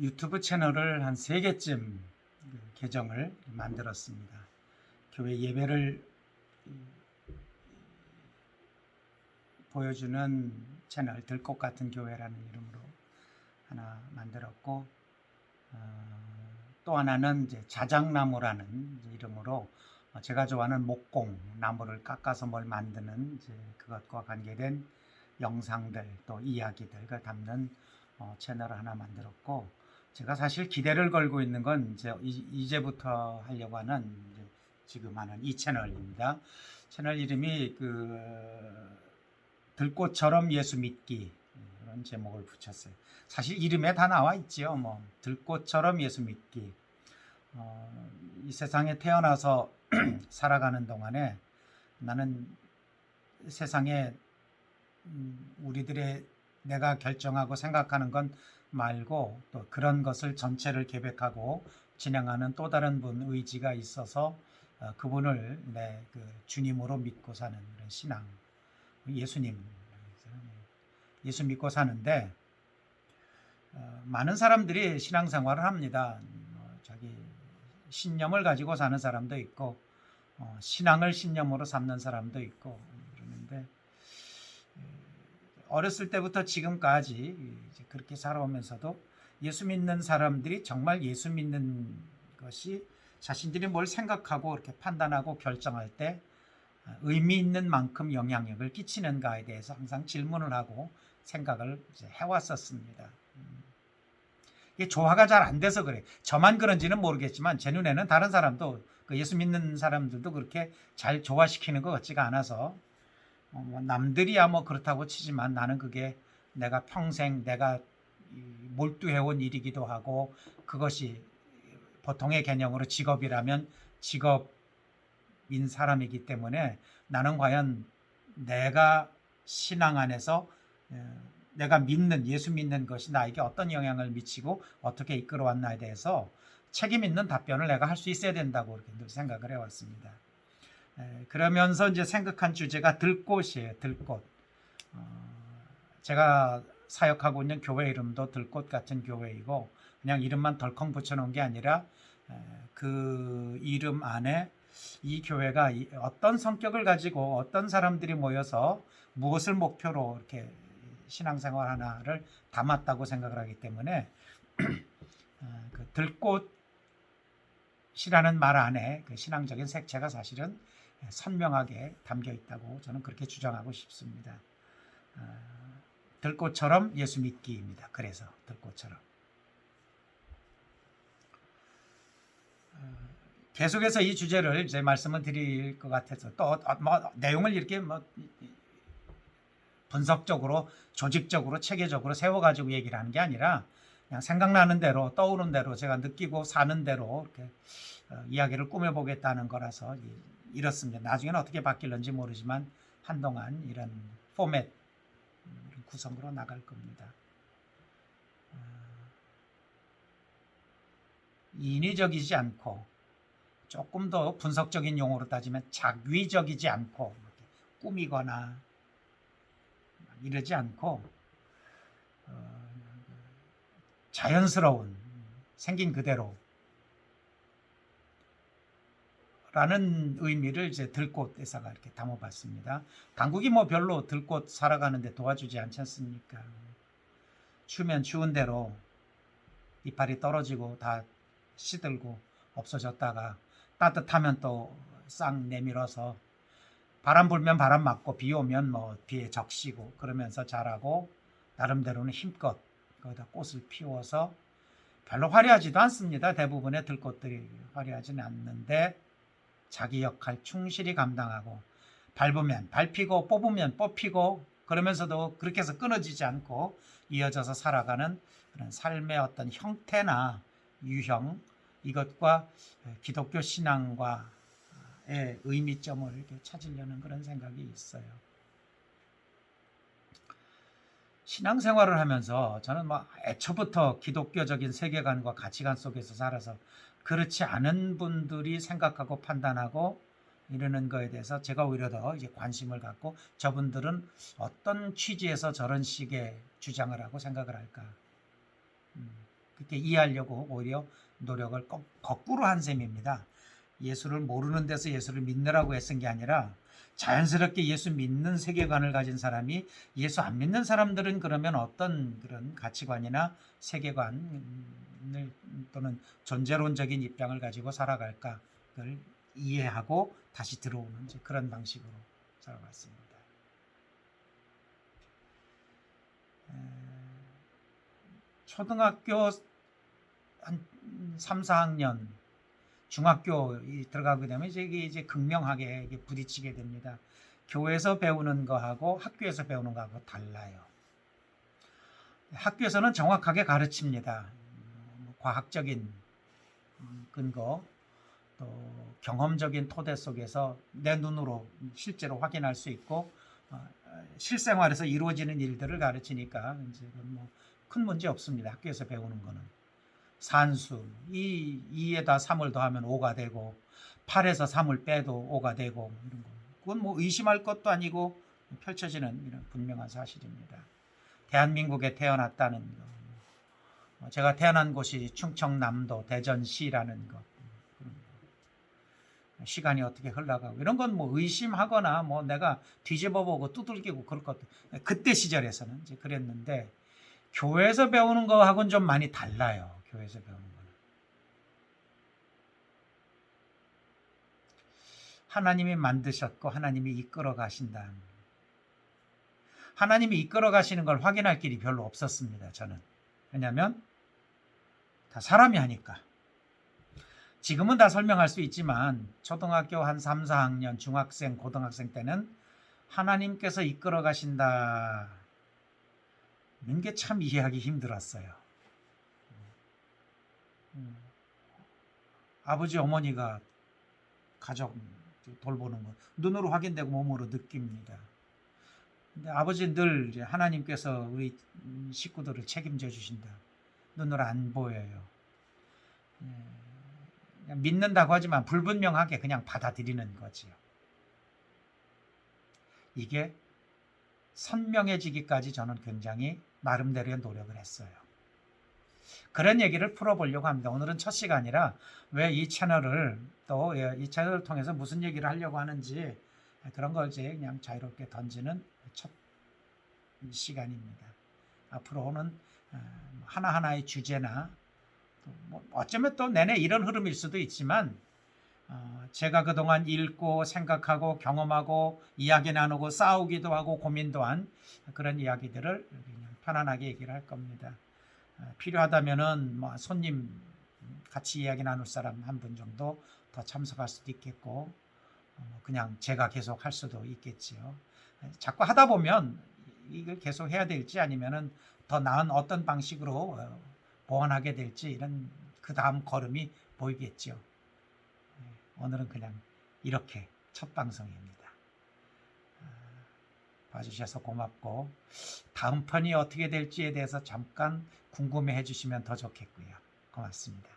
유튜브 채널을 한 3개쯤 계정을 만들었습니다. 교회 예배를 보여주는 채널 들꽃 같은 교회라는 이름으로 하나 만들었고, 또 하나는 이제 자작나무라는 이름으로 제가 좋아하는 목공 나무를 깎아서 뭘 만드는 이제 그것과 관계된 영상들 또 이야기들을 담는 채널을 하나 만들었고, 제가 사실 기대를 걸고 있는 건 이제부터 하려고 하는 지금 하는 이 채널입니다. 채널 이름이 들꽃처럼 예수 믿기, 이런 제목을 붙였어요. 사실 이름에 다 나와 있지요. 들꽃처럼 예수 믿기. 이 세상에 태어나서 살아가는 동안에 나는 세상에 우리들의 내가 결정하고 생각하는 건 말고 또 그런 것을 전체를 계획하고 진행하는 또 다른 분 의지가 있어서 그분을 내 주님으로 믿고 사는 그런 신앙, 예수님, 예수 믿고 사는데, 많은 사람들이 신앙생활을 합니다. 자기 신념을 가지고 사는 사람도 있고 신앙을 신념으로 삼는 사람도 있고 그러는데, 어렸을 때부터 지금까지 그렇게 살아오면서도 예수 믿는 사람들이 정말 예수 믿는 것이 자신들이 뭘 생각하고 이렇게 판단하고 결정할 때 의미 있는 만큼 영향력을 끼치는가에 대해서 항상 질문을 하고 생각을 해왔었습니다. 이게 조화가 잘 안 돼서 그래. 저만 그런지는 모르겠지만 제 눈에는 다른 사람도 예수 믿는 사람들도 그렇게 잘 조화시키는 것 같지가 않아서, 남들이야 그렇다고 치지만 나는 그게 내가 평생 내가 몰두해온 일이기도 하고, 그것이 보통의 개념으로 직업이라면 직업인 사람이기 때문에 나는 과연 내가 신앙 안에서 내가 믿는 예수 믿는 것이 나에게 어떤 영향을 미치고 어떻게 이끌어왔나에 대해서 책임 있는 답변을 내가 할 수 있어야 된다고 이렇게 늘 생각을 해왔습니다. 그러면서 이제 생각한 주제가 들꽃이에요. 들꽃. 제가 사역하고 있는 교회 이름도 들꽃 같은 교회이고, 그냥 이름만 덜컹 붙여놓은 게 아니라 그 이름 안에 이 교회가 어떤 성격을 가지고 어떤 사람들이 모여서 무엇을 목표로 이렇게 신앙생활 하나를 담았다고 생각을 하기 때문에 그 들꽃이라는 말 안에 그 신앙적인 색채가 사실은 선명하게 담겨 있다고 저는 그렇게 주장하고 싶습니다. 들꽃처럼 예수 믿기입니다. 그래서 들꽃처럼. 계속해서 이 주제를 이제 말씀을 드릴 것 같아서 또 내용을 이렇게 분석적으로 조직적으로 체계적으로 세워가지고 얘기를 하는 게 아니라 그냥 생각나는 대로 떠오른 대로 제가 느끼고 사는 대로 이렇게 이야기를 꾸며보겠다는 거라서 이렇습니다. 나중에는 어떻게 바뀔는지 모르지만 한동안 이런 포맷 구성으로 나갈 겁니다. 인위적이지 않고 조금 더 분석적인 용어로 따지면 작위적이지 않고 꾸미거나 이러지 않고 자연스러운 생긴 그대로 라는 의미를 이제 들꽃에서가 이렇게 담아봤습니다. 당국이 별로 들꽃 살아가는데 도와주지 않지 않습니까? 추우면 추운 대로 이파리 떨어지고 다 시들고 없어졌다가 따뜻하면 또 싹 내밀어서 바람 불면 바람 맞고 비 오면 비에 적시고 그러면서 자라고, 나름대로는 힘껏 거기다 꽃을 피워서 별로 화려하지도 않습니다. 대부분의 들꽃들이 화려하지는 않는데 자기 역할 충실히 감당하고 밟으면 밟히고 뽑으면 뽑히고 그러면서도 그렇게 해서 끊어지지 않고 이어져서 살아가는 그런 삶의 어떤 형태나 유형, 이것과 기독교 신앙과의 의미점을 이렇게 찾으려는 그런 생각이 있어요. 신앙생활을 하면서 저는 애초부터 기독교적인 세계관과 가치관 속에서 살아서 그렇지 않은 분들이 생각하고 판단하고 이러는 거에 대해서 제가 오히려 더 이제 관심을 갖고 저분들은 어떤 취지에서 저런 식의 주장을 하고 생각을 할까. 그렇게 이해하려고 오히려 노력을 거꾸로 한 셈입니다. 예수를 모르는 데서 예수를 믿느라고 애쓴 게 아니라 자연스럽게 예수 믿는 세계관을 가진 사람이 예수 안 믿는 사람들은 그러면 어떤 그런 가치관이나 세계관을 또는 존재론적인 입장을 가지고 살아갈까를 이해하고 다시 들어오는 그런 방식으로 살아갔습니다. 초등학교 한 3, 4학년 중학교 들어가게 되면 이제 극명하게 부딪히게 됩니다. 교회에서 배우는 거하고 학교에서 배우는 거하고 달라요. 학교에서는 정확하게 가르칩니다. 과학적인 근거 또 경험적인 토대 속에서 내 눈으로 실제로 확인할 수 있고 실생활에서 이루어지는 일들을 가르치니까 이제 뭐 큰 문제 없습니다. 학교에서 배우는 거는. 산수 2에다 3을 더하면 5가 되고 8에서 3을 빼도 5가 되고 이런 거. 그건 뭐 의심할 것도 아니고 펼쳐지는 이런 분명한 사실입니다. 대한민국에 태어났다는 거. 제가 태어난 곳이 충청남도 대전시라는 것. 시간이 어떻게 흘러가고 이런 건 뭐 의심하거나 뭐 내가 뒤집어보고 두들기고 그럴 것도 그때 시절에서는 이제 그랬는데 교회에서 배우는 거하고는 좀 많이 달라요. 교회에서 배우는 거는 하나님이 만드셨고 하나님이 이끌어 가신다. 하나님이 이끌어 가시는 걸 확인할 길이 별로 없었습니다. 저는. 왜냐하면 다 사람이 하니까. 지금은 다 설명할 수 있지만 초등학교 한 3, 4학년 중학생, 고등학생 때는 하나님께서 이끌어 가신다는 게 참 이해하기 힘들었어요. 아버지 어머니가 가족 돌보는 거 눈으로 확인되고 몸으로 느낍니다. 근데 아버지는 늘 이제 하나님께서 우리 식구들을 책임져 주신다. 눈으로 안 보여요. 그냥 믿는다고 하지만 불분명하게 그냥 받아들이는 거지요. 이게 선명해지기까지 저는 굉장히 나름대로의 노력을 했어요. 그런 얘기를 풀어보려고 합니다. 오늘은 첫 시간이라 왜 이 채널을 또 이 채널을 통해서 무슨 얘기를 하려고 하는지 그런 걸 이제 그냥 자유롭게 던지는 첫 시간입니다. 앞으로는 하나하나의 주제나 뭐 어쩌면 또 내내 이런 흐름일 수도 있지만 제가 그동안 읽고 생각하고 경험하고 이야기 나누고 싸우기도 하고 고민도 한 그런 이야기들을 그냥 편안하게 얘기를 할 겁니다. 필요하다면은 뭐 손님 같이 이야기 나눌 사람 한 분 정도 더 참석할 수도 있겠고 그냥 제가 계속 할 수도 있겠지요. 자꾸 하다 보면 이걸 계속 해야 될지 아니면은 더 나은 어떤 방식으로 보완하게 될지 이런 그 다음 걸음이 보이겠죠. 오늘은 그냥 이렇게 첫 방송입니다. 봐주셔서 고맙고 다음 편이 어떻게 될지에 대해서 잠깐 궁금해 해주시면 더 좋겠고요. 고맙습니다.